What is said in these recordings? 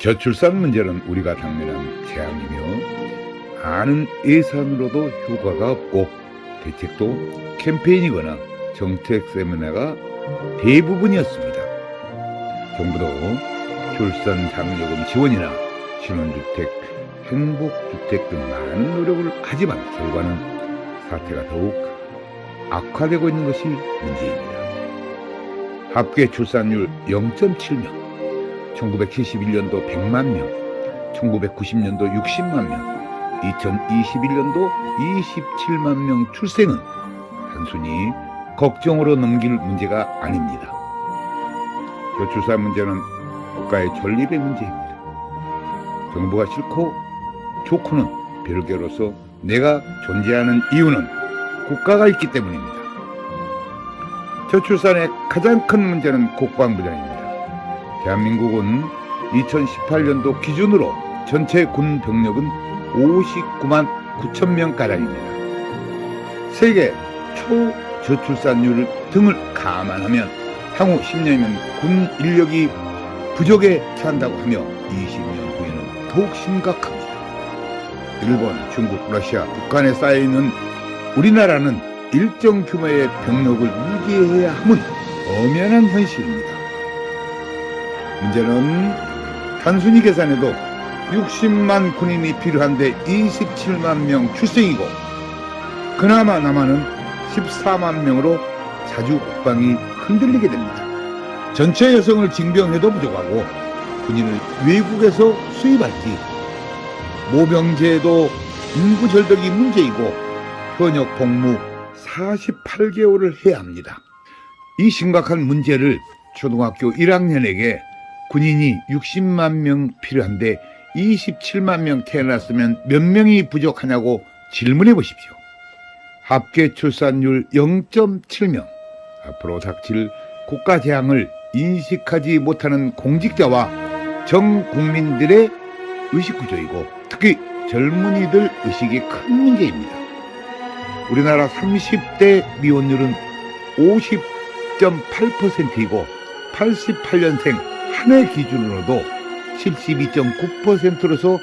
저출산 문제는 우리가 당면한 재앙이며 많은 예산으로도 효과가 없고 대책도 캠페인이거나 정책 세미나가 대부분이었습니다. 정부도 출산 장려금 지원이나 신혼주택, 행복주택 등 많은 노력을 하지만 결과는 사태가 더욱 악화되고 있는 것이 문제입니다. 합계 출산율 0.7명, 1971년도 100만 명, 1990년도 60만 명, 2021년도 27만 명 출생은 단순히 걱정으로 넘길 문제가 아닙니다. 저출산 문제는 국가의 존립의 문제입니다. 정부가 싫고 좋고는 별개로서 내가 존재하는 이유는 국가가 있기 때문입니다. 저출산의 가장 큰 문제는 국방부장입니다. 대한민국은 2018년도 기준으로 전체 군 병력은 59만 9천 명가량입니다. 세계 초저출산율 등을 감안하면 향후 10년이면 군 인력이 부족에 처한다고 하며 20년 후에는 더욱 심각합니다. 일본, 중국, 러시아, 북한에 쌓여있는 우리나라는 일정 규모의 병력을 유지해야 함은 엄연한 현실입니다. 문제는 단순히 계산해도 60만 군인이 필요한데 27만 명 출생이고 그나마 남아는 14만 명으로 자주 국방이 흔들리게 됩니다. 전체 여성을 징병해도 부족하고 군인을 외국에서 수입할지 모병제도 인구 절벽이 문제이고 현역 복무 48개월을 해야 합니다. 이 심각한 문제를 초등학교 1학년에게 군인이 60만 명 필요한데 27만 명 태어났으면 몇 명이 부족하냐고 질문해 보십시오. 합계 출산율 0.7명, 앞으로 닥칠 국가 재앙을 인식하지 못하는 공직자와 전 국민들의 의식구조이고 특히 젊은이들 의식이 큰 문제입니다. 우리나라 30대 미혼율은 50.8%이고 88년생 한 해 기준으로도 72.9%로서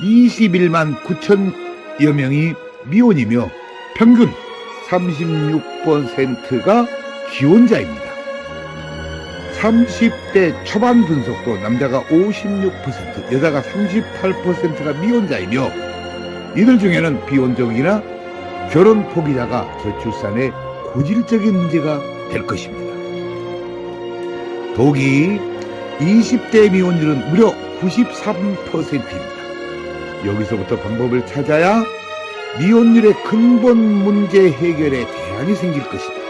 21만 9천여 명이 미혼이며 평균 36%가 기혼자입니다. 30대 초반 분석도 남자가 56%, 여자가 38%가 미혼자이며 이들 중에는 비혼족이나 결혼 포기자가 저출산의 고질적인 문제가 될 것입니다. 더욱이 20대 미혼율은 무려 93%입니다. 여기서부터 방법을 찾아야 미혼율의 근본 문제 해결에 대안이 생길 것입니다.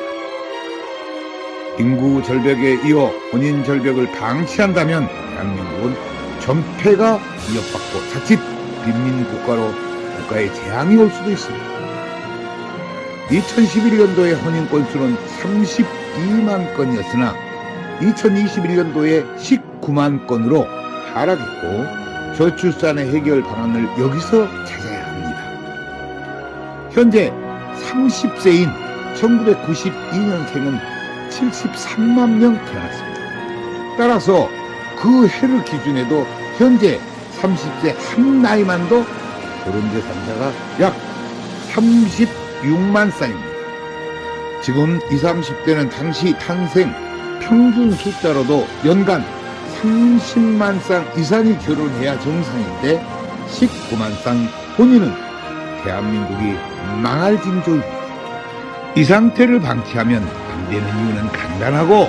인구 절벽에 이어 혼인 절벽을 방치한다면 대한민국은 전폐가 위협받고 자칫 빈민국가로 국가의 재앙이 올 수도 있습니다. 2011년도의 혼인 건수는 32만 건이었으나 2021년도에 19만 건으로 하락했고 저출산의 해결 방안을 여기서 찾아야 합니다. 현재 30세인 1992년생은 73만 명 태어났습니다. 따라서 그 해를 기준해도 현재 30세 한 나이만도 결혼 대상자가 약 36만 쌍입니다. 지금 20, 30대는 당시 탄생 평균 숫자로도 연간 30만 쌍 이상이 결혼해야 정상인데 19만 쌍 혼인은 대한민국이 망할 징조입니다. 이 상태를 방치하면 안 되는 이유는 간단하고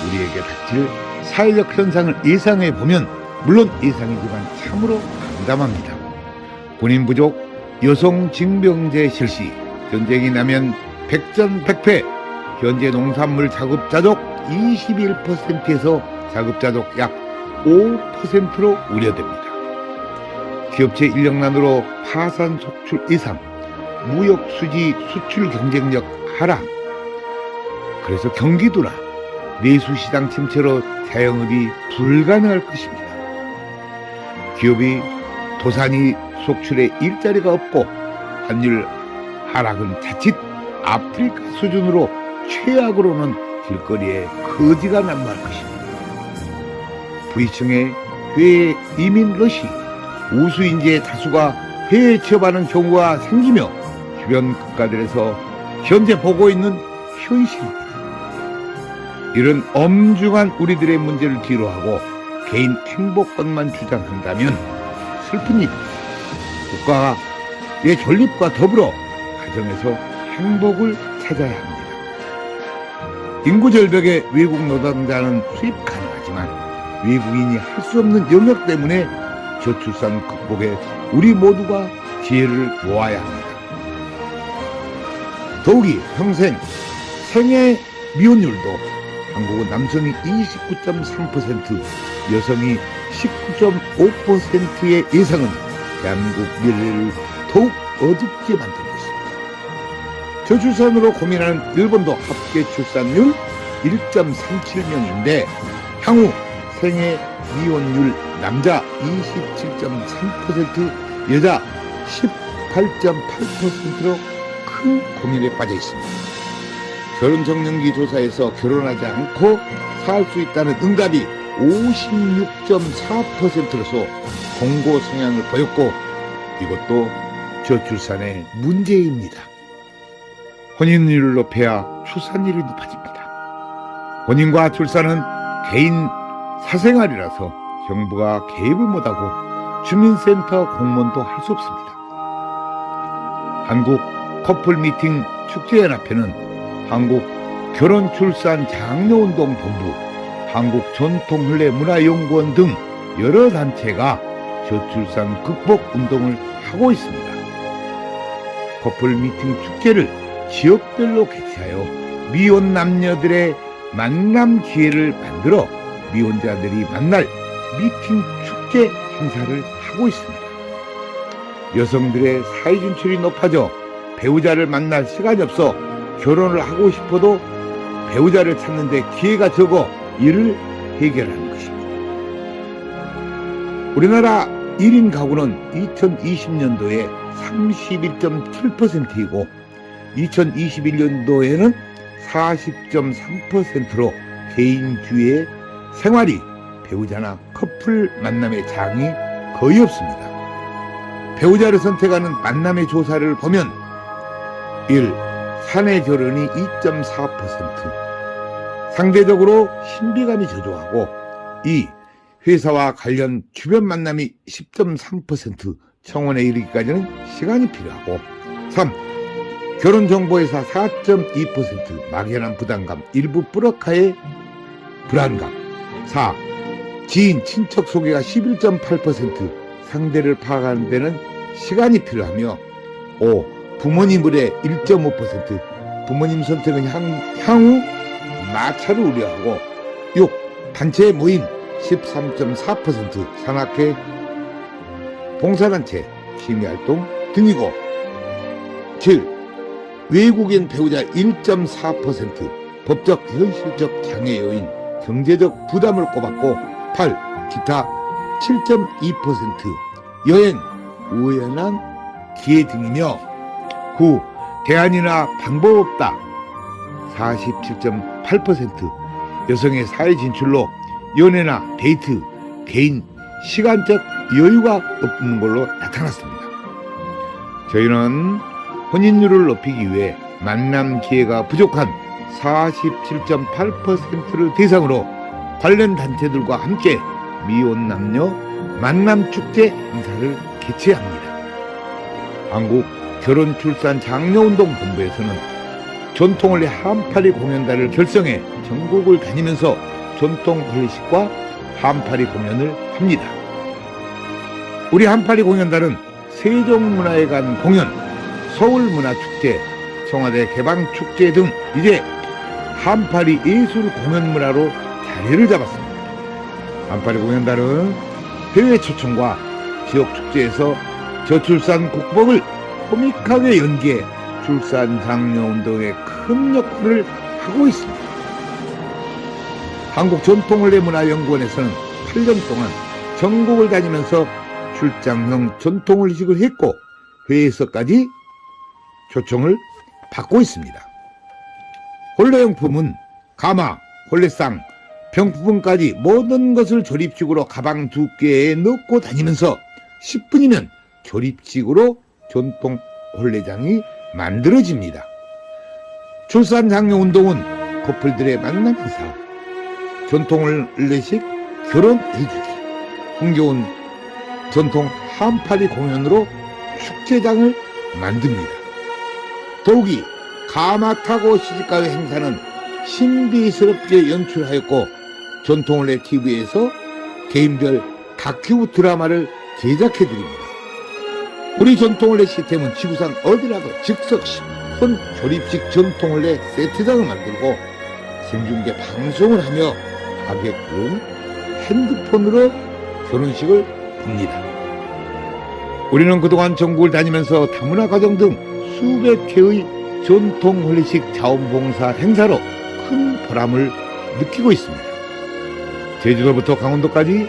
우리에게 닥칠 사회적 현상을 예상해 보면 물론 예상이지만 참으로 암담합니다. 군인 부족, 여성 징병제 실시, 전쟁이 나면 백전백패, 현재 농산물 자급자족 21%에서 자급자족 약 5%로 우려됩니다. 기업체 인력난으로 파산 속출 이상, 무역 수지 수출 경쟁력 하락, 그래서 경기도나 내수시장 침체로 자영업이 불가능할 것입니다. 기업이 도산이 속출에 일자리가 없고 환율 하락은 자칫 아프리카 수준으로 최악으로는 길거리에 거지가 난무할 것입니다. 부의층의 회의 이민 러시, 우수 인재의 다수가 회의에 취업하는 경우가 생기며 주변 국가들에서 현재 보고 있는 현실입니다. 이런 엄중한 우리들의 문제를 뒤로하고 개인 행복권만 주장한다면 슬픈 일입니다. 국가가 내 존립과 더불어 가정에서 행복을 찾아야 합니다. 인구 절벽에 외국 노동자는 수입 가능하지만 외국인이 할 수 없는 영역 때문에 저출산 극복에 우리 모두가 지혜를 모아야 합니다. 더욱이 평생 생애 미혼율도 한국은 남성이 29.3%, 여성이 19.5%의 예상은 대한민국 미래를 더욱 어둡게 만들고 있습니다. 저출산으로 고민하는 일본도 합계 출산율 1.37명인데 향후 생애 미혼율 남자 27.3%, 여자 18.8%로 큰 고민에 빠져 있습니다. 결혼정년기 조사에서 결혼하지 않고 살 수 있다는 응답이 56.4%로서 공고 성향을 보였고 이것도 저출산의 문제입니다. 혼인율을 높여야 출산율이 높아집니다. 혼인과 출산은 개인 사생활이라서 정부가 개입을 못하고 주민센터 공무원도 할 수 없습니다. 한국 커플 미팅 축제연합회는 한국 결혼출산장려운동본부, 한국전통혼례문화연구원 등 여러 단체가 저출산 극복 운동을 하고 있습니다. 커플 미팅 축제를 지역별로 개최하여 미혼 남녀들의 만남 기회를 만들어 미혼자들이 만날 미팅 축제 행사를 하고 있습니다. 여성들의 사회 진출이 높아져 배우자를 만날 시간이 없어 결혼을 하고 싶어도 배우자를 찾는데 기회가 적어 이를 해결하는 것입니다. 우리나라 1인 가구는 2020년도에 31.7%이고 2021년도에는 40.3%로 개인주의 생활이 배우자나 커플 만남의 장이 거의 없습니다. 배우자를 선택하는 만남의 조사를 보면 1. 사내 결혼이 2.4%, 상대적으로 신비감이 저조하고 2. 회사와 관련 주변 만남이 10.3%, 청원에 이르기까지는 시간이 필요하고 3. 결혼정보회사 4.2%, 막연한 부담감, 일부 뿌락하의 불안감 4. 지인, 친척 소개가 11.8%, 상대를 파악하는 데는 시간이 필요하며 5. 부모님의 1.5%, 부모님 선택은 향후 마찰을 우려하고 6. 단체 모임 13.4%, 산악회, 봉사단체, 취미활동 등이고 7. 외국인 배우자 1.4%, 법적 현실적 장애 요인, 경제적 부담을 꼽았고 8. 기타 7.2%, 여행, 우연한 기회 등이며 9. 대안이나 방법 없다 47.8%, 여성의 사회 진출로 연애나 데이트, 개인, 시간적 여유가 없는 걸로 나타났습니다. 저희는 혼인율을 높이기 위해 만남 기회가 부족한 47.8%를 대상으로 관련 단체들과 함께 미혼 남녀 만남축제 행사를 개최합니다. 한국 결혼출산장려운동본부에서는 전통혼례 한파리 공연단을 결성해 전국을 다니면서 전통혼례식과 한파리 공연을 합니다. 우리 한파리 공연단은 세종문화회관 공연, 서울문화축제, 청와대 개방축제 등 이제 한파리 예술 공연문화로 자리를 잡았습니다. 한파리 공연단은 해외 초청과 지역 축제에서 저출산 극복을 코믹하게 연기해 출산 장려 운동에 큰 역할을 하고 있습니다. 한국전통혼례문화연구원에서는 8년 동안 전국을 다니면서 출장형 전통혼례식을 했고 회에서까지 초청을 받고 있습니다. 혼례용품은 가마, 혼례상, 병품까지 모든 것을 조립식으로 가방 2개에 넣고 다니면서 10분이면 조립식으로 전통 혼례장이 만들어집니다. 출산장려운동은 커플들의 만남 행사, 전통 혼례식 결혼 해주기, 흥겨운 전통 한파리 공연으로 축제장을 만듭니다. 더욱이 가마 타고 시집가요 행사는 신비스럽게 연출하였고 전통혼례 TV에서 개인별 다큐 드라마를 제작해드립니다. 우리 전통혼례 시스템은 지구상 어디라도 즉석 10분 조립식 전통혼례 세트장을 만들고 생중계 방송을 하며 하객들은 핸드폰으로 결혼식을 봅니다. 우리는 그동안 전국을 다니면서 다문화 가정 등 수백 회의 전통혼례식 자원봉사 행사로 큰 보람을 느끼고 있습니다. 제주도부터 강원도까지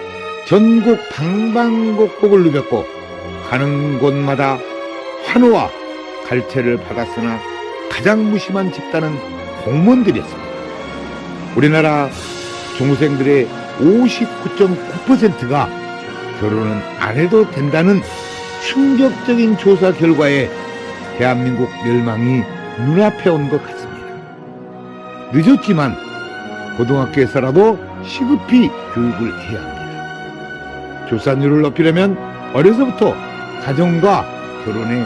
전국 방방곡곡을 누볐고 가는 곳마다 환호와 갈채를 받았으나 가장 무심한 집단은 공무원들이었습니다. 우리나라 중고생들의 59.9%가 결혼은 안 해도 된다는 충격적인 조사 결과에 대한민국 멸망이 눈앞에 온 것 같습니다. 늦었지만 고등학교에서라도 시급히 교육을 해야 합니다. 출산율을 높이려면 어려서부터 가정과 결혼의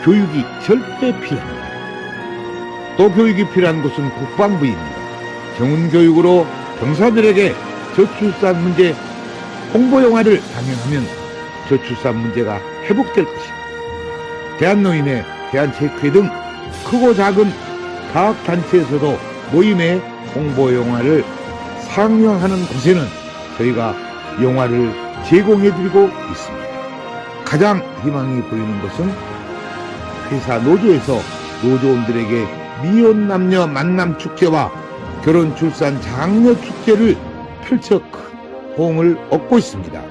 교육이 절대 필요합니다. 또 교육이 필요한 곳은 국방부입니다. 정훈교육으로 병사들에게 저출산 문제 홍보영화를 방영하면 저출산 문제가 회복될 것입니다. 대한노인회, 대한체육회 등 크고 작은 과학단체에서도 모임의 홍보영화를 상영하는 곳에는 저희가 영화를 제공해드리고 있습니다. 가장 희망이 보이는 것은 회사 노조에서 노조원들에게 미혼 남녀 만남 축제와 결혼 출산 장려 축제를 펼쳐 큰 호응을 얻고 있습니다.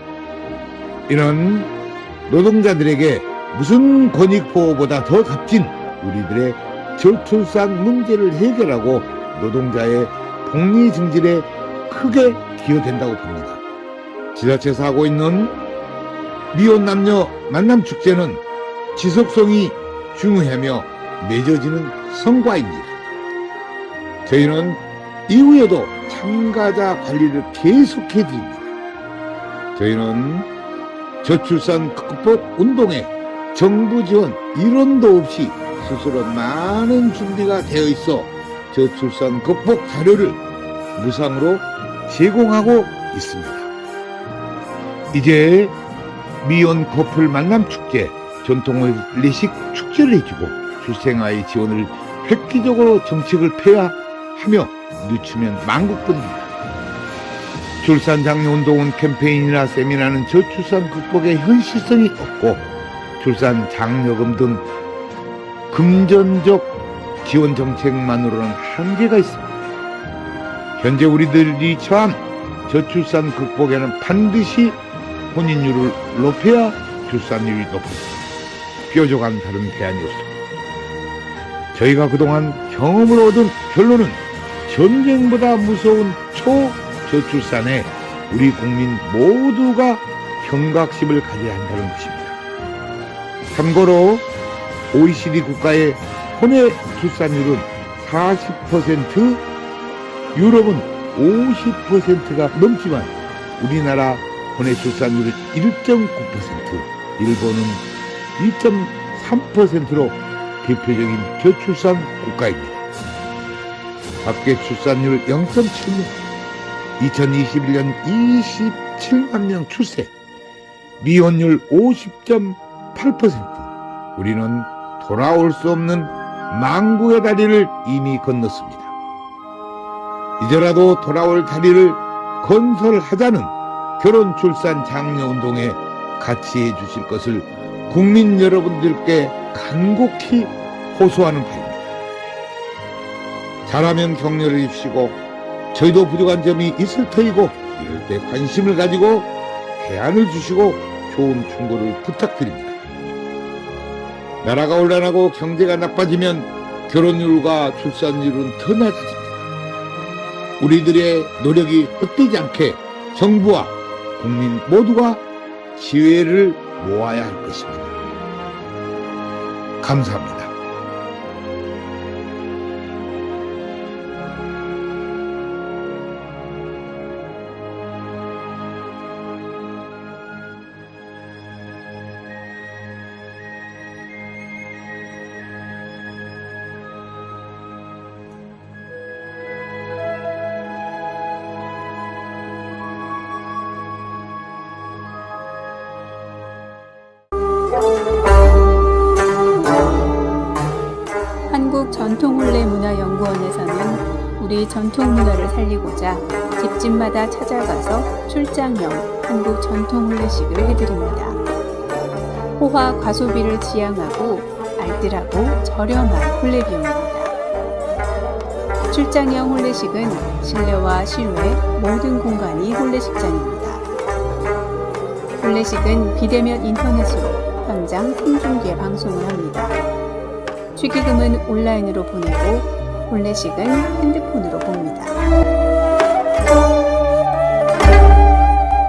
이런 노동자들에게 무슨 권익보호보다 더 값진 우리들의 저출산 문제를 해결하고 노동자의 복리 증진에 크게 기여된다고 봅니다. 지자체에서 하고 있는 미혼 남녀 만남 축제는 지속성이 중요하며 맺어지는 성과입니다. 저희는 이후에도 참가자 관리를 계속해 드립니다. 저희는 저출산 극복 운동에 정부 지원 1원도 없이 스스로 많은 준비가 되어 있어 저출산 극복 자료를 무상으로 제공하고 있습니다. 이제 미혼 커플 만남 축제, 전통혼례식 축제를 해주고 출생아이 지원을 획기적으로 정책을 폐하하며 늦추면 망국뿐입니다. 출산장려운동은 캠페인이나 세미나는 저출산 극복의 현실성이 없고 출산장려금 등 금전적 지원 정책만으로는 한계가 있습니다. 현재 우리들이 처한 저출산 극복에는 반드시 혼인율을 높여야 출산율이 높아집니다. 뾰족한 다른 대안이 없습니다. 저희가 그동안 경험을 얻은 결론은 전쟁보다 무서운 초저출산에 우리 국민 모두가 경각심을 가져야 한다는 것입니다. 참고로 OECD 국가의 혼외 출산율은 40%, 유럽은 50%가 넘지만 우리나라 혼외 출산율은 1.9%, 일본은 2.3%로 대표적인 저출산 국가입니다. 합계 출산율 0.7명, 2021년 27만 명 출생, 미혼율 50.8%, 우리는 돌아올 수 없는 망국의 다리를 이미 건넜습니다. 이제라도 돌아올 다리를 건설하자는 결혼 출산 장려 운동에 같이 해주실 것을 국민 여러분들께 간곡히 호소하는 바입니다. 잘하면 격려를 해주시고 저희도 부족한 점이 있을 터이고 이럴 때 관심을 가지고 대안을 주시고 좋은 충고를 부탁드립니다. 나라가 혼란하고 경제가 나빠지면 결혼율과 출산율은 더 낮아집니다. 우리들의 노력이 헛되지 않게 정부와 국민 모두가 지혜를 모아야 할 것입니다. 감사합니다. 한국전통훈례문화연구원에서는 우리 전통문화를 살리고자 집집마다 찾아가서 출장형 한국전통훈례식을 해드립니다. 호화 과소비를 지향하고 알뜰하고 저렴한 훈례 비용입니다. 출장형 훈례식은 실내와 실외 모든 공간이 훈례식장입니다. 훈례식은 비대면 인터넷으로 현장 생중계 방송을 합니다. 축의금은 온라인으로 보내고 혼례식은 핸드폰으로 봅니다.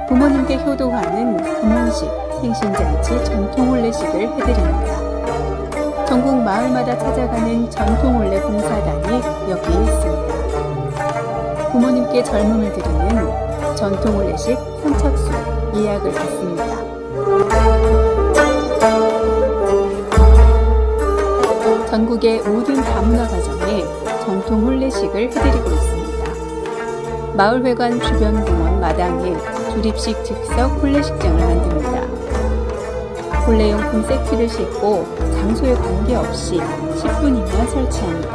부모님께 효도하는 금혼식, 생신잔치 전통혼례식을 해드립니다. 전국 마을마다 찾아가는 전통혼례 봉사단이 여기에 있습니다. 부모님께 젊음을 드리는 전통혼례식 선착순 예약을 받습니다. 전국의 모든 다문화 가정에 전통 혼례식을 해드리고 있습니다. 마을회관 주변 공원 마당에 조립식 즉석 혼례식장을 만듭니다. 혼례용품 세트를 싣고 장소에 관계없이 10분이면 설치합니다.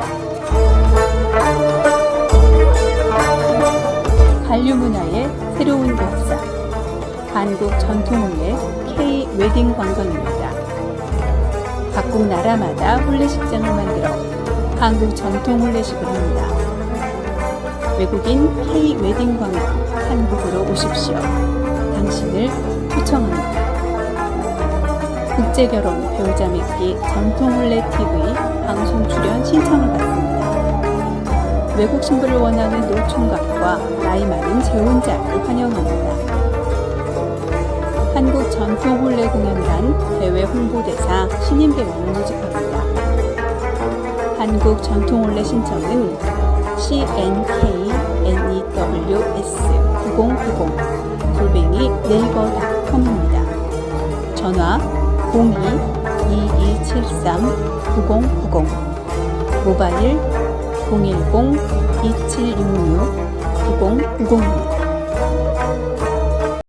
한류문화의 새로운 역사, 한국 전통혼례 K-웨딩 관광입니다. 각국 나라마다 혼례식장을 만들어 한국 전통 혼례식을 합니다. 외국인 K-웨딩 관광 한국으로 오십시오. 당신을 초청합니다. 국제결혼 배우자 맺기 전통 혼례 TV 방송 출연 신청을 받습니다. 외국 신부를 원하는 노총각과 나이 많은 재혼자를 환영합니다. 한국 전통 혼례 공연단 대외 홍보대사 신인 배우를 모집합니다. 한국 전통 혼례 신청은 cnknews9090@네이버.com입니다. 전화 02-2273-9090, 모바일 010-2766-2090입니다.